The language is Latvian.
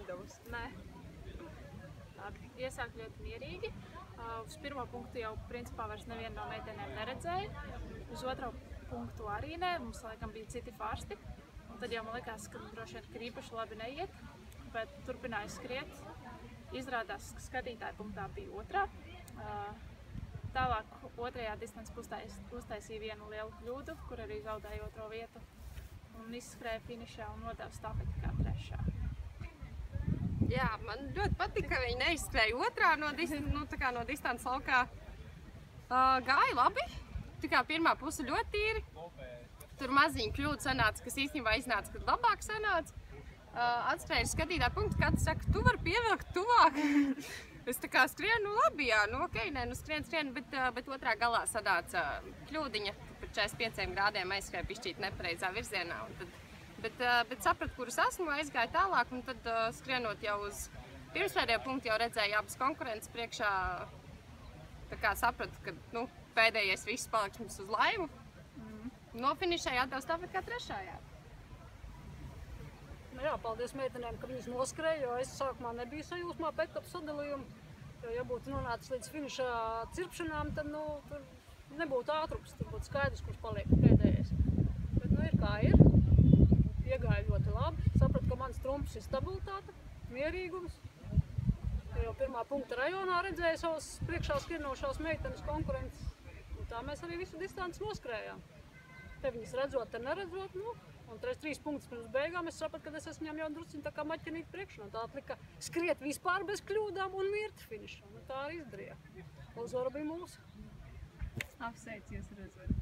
izdevusi? Nē. Labi, iesāk ļoti mierīgi. Uz pirmo punktu jau principā vairs neviena no meitenēm neredzēja. Uz otro punktu arī nē, mums laikam bija citi farsti. Un tad jau man likās, ka droši vien, ka īpaši labi neiet, bet turpināju skriet. Izrādās, ka skatītāja punktā bija otrā. Tālāk otrajā distances uztaisīja vienu lielu kļūdu, kur arī zaudēja otro vietu. Un izskrēja finišā un nodeva stafeti kā trešā. Jā, man ļoti patika, ka viņi neizskrēja otrā no distances laukā. Gāja labi, pirmā puse ļoti tīri. Tur maziņa kļūda sanāca, kas īstenībā iznāca, kad labāk sanāca. Atskrēju skatītāju punktu, kāds saka, tu vari pievilkt tuvāk. Es tā kā skrienu, labi, jā, skrienu, bet otrā galā sanāca kļūdiņa, par 45 grādiem aizskrēja pišķīt nepareizā virzienā. Bet sapratu, kur es esmu, aizgāju tālāk, un tad skrienot jau uz pirmspēdējo punktu jau redzēju abas konkurences priekšā. Tā kā sapratu, ka pēdējais viss paliks mums uz laimu. Nofinišēju atdevu stafeti kā trešā, jā. Jā, paldies meitenēm, ka viņas noskrēja, jo es sākumā nebiju sajūsmā pēc ap sadalījumu. Jo, ja būtu nonācis līdz finišā cirpšanām, tad tur nebūtu ātrums, tur būtu skaidrs, kurš paliek pēdējais. Bet ir kā ir. Iegāja ļoti labi. Sapratu, ka mans trumps ir stabilitāte, mierīgums. Jo pirmā punkta rajonā redzēja savas priekšā skrienošās meitenes konkurences. Un tā mēs arī visu distanci noskrējām. Te viņas redzot, te neredzot, un 3 punktus pirms beigām es sapratu, ka es esmu viņam jau drusciņ tā kā maķinīt priekšā. Tā atlika skriet vispār bez kļūdām un mirti finišā. Tā arī izdarīja. Uzvara bija mūsu. Apsveic jūs redzot.